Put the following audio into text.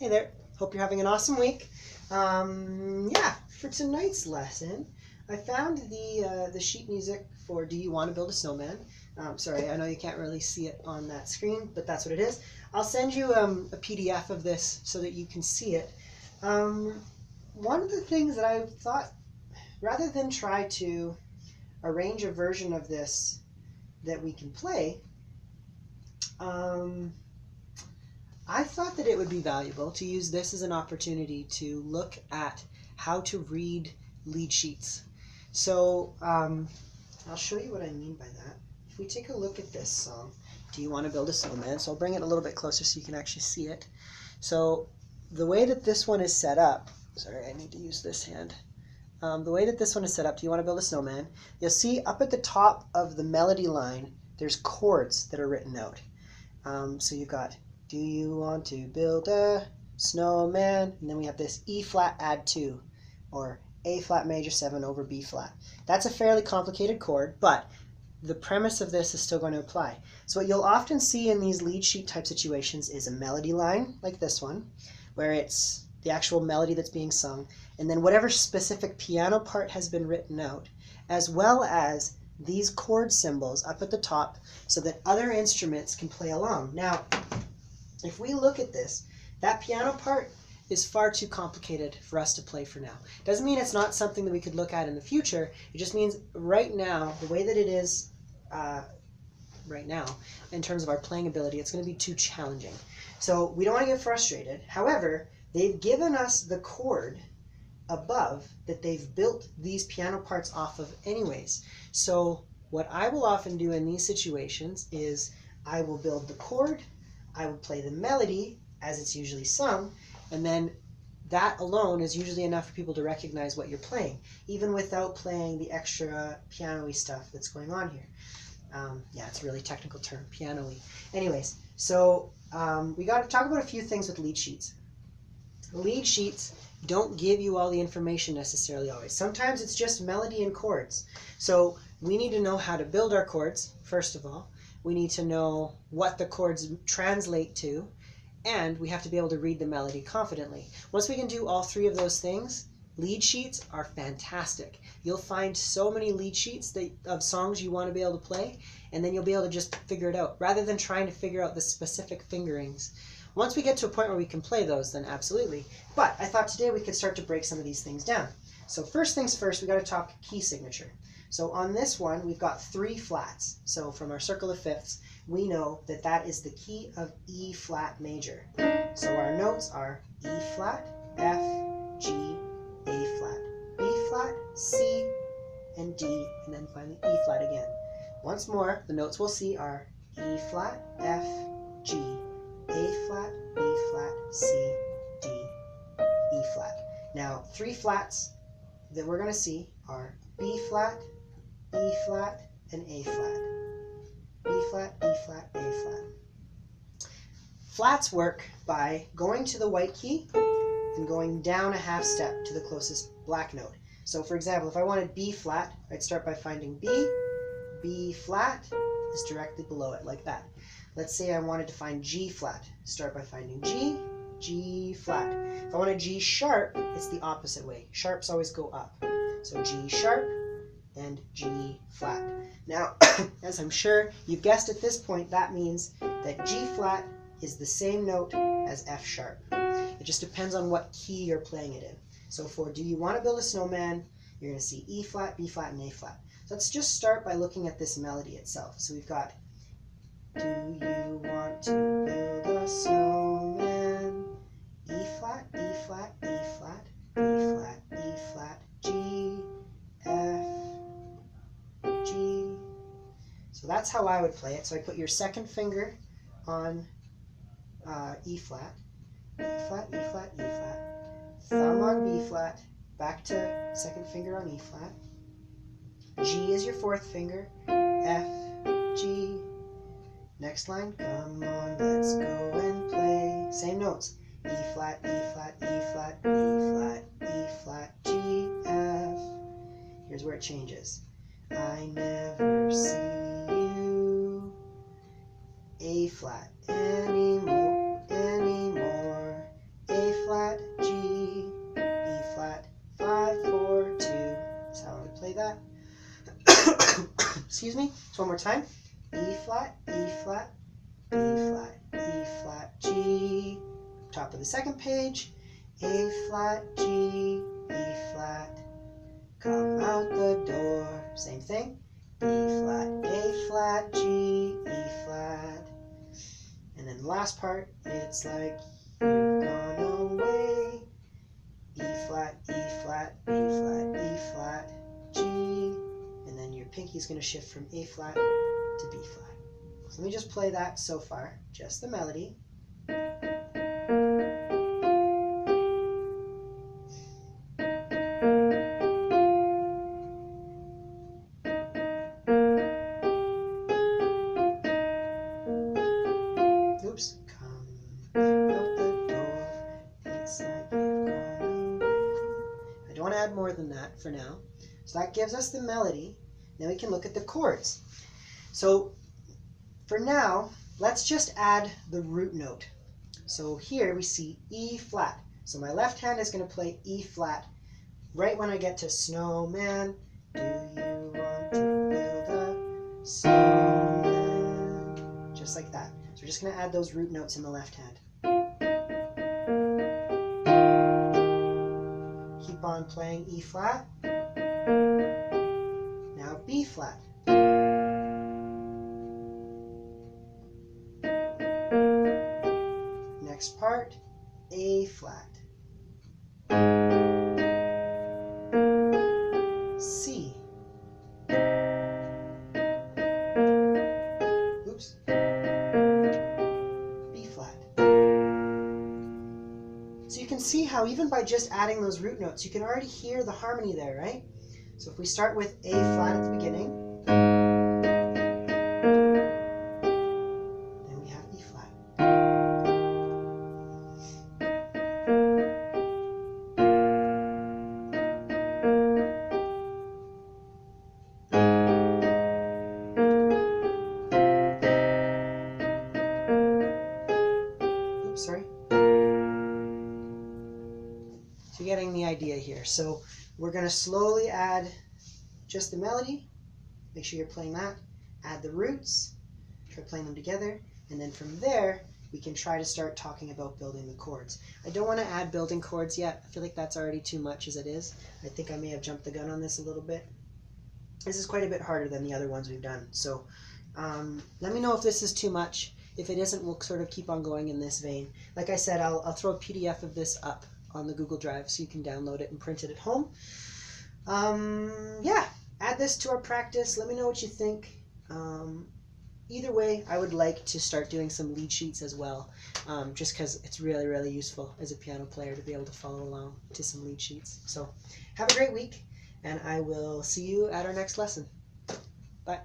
Hey there, hope you're having an awesome week. Yeah, for tonight's lesson, I found the sheet music for Do You Want to Build a Snowman? Sorry, I know you can't really see it on that screen, but that's what it is. I'll send you a PDF of this so that you can see it. One of the things that I thought, rather than try to arrange a version of this that we can play, I thought that it would be valuable to use this as an opportunity to look at how to read lead sheets. So I'll show you what I mean by that. If we take a look at this song, Do You Want to Build a Snowman? So I'll bring it a little bit closer so you can actually see it. So the way that this one is set up, sorry, I need to use this hand. The way that this one is set up, Do You Want to Build a Snowman? You'll see up at the top of the melody line, there's chords that are written out. So you've got Do you want to build a snowman? And then we have this E flat add 2, or A flat major 7 over B flat. That's a fairly complicated chord, but the premise of this is still going to apply. So what you'll often see in these lead sheet type situations is a melody line, like this one, where it's the actual melody that's being sung, and then whatever specific piano part has been written out, as well as these chord symbols up at the top so that other instruments can play along. Now, if we look at this, that piano part is far too complicated for us to play for now. Doesn't mean it's not something that we could look at in the future. It just means right now, the way that it is right now, in terms of our playing ability, it's going to be too challenging. So we don't want to get frustrated. However, they've given us the chord above that they've built these piano parts off of anyways. So what I will often do in these situations is I will build the chord, I will play the melody as it's usually sung, and then that alone is usually enough for people to recognize what you're playing, even without playing the extra piano-y stuff that's going on here. Yeah, it's a really technical term, piano-y. Anyways, so we got to talk about a few things with lead sheets. Lead sheets don't give you all the information necessarily always. Sometimes it's just melody and chords. So we need to know how to build our chords, first of all. We need to know what the chords translate to, and we have to be able to read the melody confidently. Once we can do all three of those things, lead sheets are fantastic. You'll find so many lead sheets of songs you want to be able to play, and then you'll be able to just figure it out, rather than trying to figure out the specific fingerings. Once we get to a point where we can play those, then absolutely. But I thought today we could start to break some of these things down. So first things first, we got to talk key signature. So on this one, we've got 3 flats. So from our circle of fifths, we know that that is the key of E flat major. So our notes are E flat, F, G, A flat, B flat, C, and D, and then finally E flat again. Once more, the notes we'll see are E flat, F, G, A flat, B flat, C, D, E flat. Now, 3 flats that we're going to see are B flat, E flat, and A flat. B flat, E flat, A flat. Flats work by going to the white key and going down a half step to the closest black note. So for example, if I wanted B flat, I'd start by finding B. B flat is directly below it, like that. Let's say I wanted to find G flat. Start by finding G, G flat. If I wanted G sharp, it's the opposite way. Sharps always go up. So G sharp and G flat. Now, as I'm sure you've guessed at this point, that means that G flat is the same note as F sharp. It just depends on what key you're playing it in. So for Do You Want to Build a Snowman, you're going to see E flat, B flat, and A flat. So let's just start by looking at this melody itself. So we've got Do you want to build a snowman? E flat, E flat, E flat, B flat, E flat, G, F, G. So that's how I would play it. So I put your second finger on E flat, E flat, E flat, E flat, thumb on B flat, back to second finger on E flat, G is your fourth finger, F, G. Next line, come on, let's go and play. Same notes, E flat, E flat, E flat, E flat, E flat, G, F. Here's where it changes. I never see you. A flat anymore, anymore. A Excuse me. So one more time. E flat, E flat, B flat, E flat, G. Top of the second page. A flat, G, E flat. Come out the door. Same thing. B flat, A flat, G, E flat. And then the last part, it's like you've gone away. E flat, E flat, B flat, E flat, G. And then your pinky's going to shift from A flat to B flat. So let me just play that so far, just the melody. Oops. Come out the door. It's like you've gone away. I don't want to add more than that for now. So that gives us the melody. Then we can look at the chords. So for now, let's just add the root note. So here we see E flat. So my left hand is going to play E flat right when I get to snowman. Do you want to build a snowman? Just like that. So we're just going to add those root notes in the left hand. Keep on playing E flat. Now B flat. Next part, A flat. C. Oops. B flat. So you can see how even by just adding those root notes, you can already hear the harmony there, right? So if we start with A flat at the beginning, then we have E flat. Oops, sorry. So you're getting the idea here. So we're going to slowly add just the melody. Make sure you're playing that. Add the roots. Try playing them together. And then from there, we can try to start talking about building the chords. I don't want to add building chords yet. I feel like that's already too much as it is. I think I may have jumped the gun on this a little bit. This is quite a bit harder than the other ones we've done. So let me know if this is too much. If it isn't, we'll sort of keep on going in this vein. Like I said, I'll throw a PDF of this up on the Google Drive so you can download it and print it at home. Yeah, add this to our practice. Let me know what you think. Either way, I would like to start doing some lead sheets as well, just because it's really, really useful as a piano player to be able to follow along to some lead sheets. So have a great week, and I will see you at our next lesson. Bye.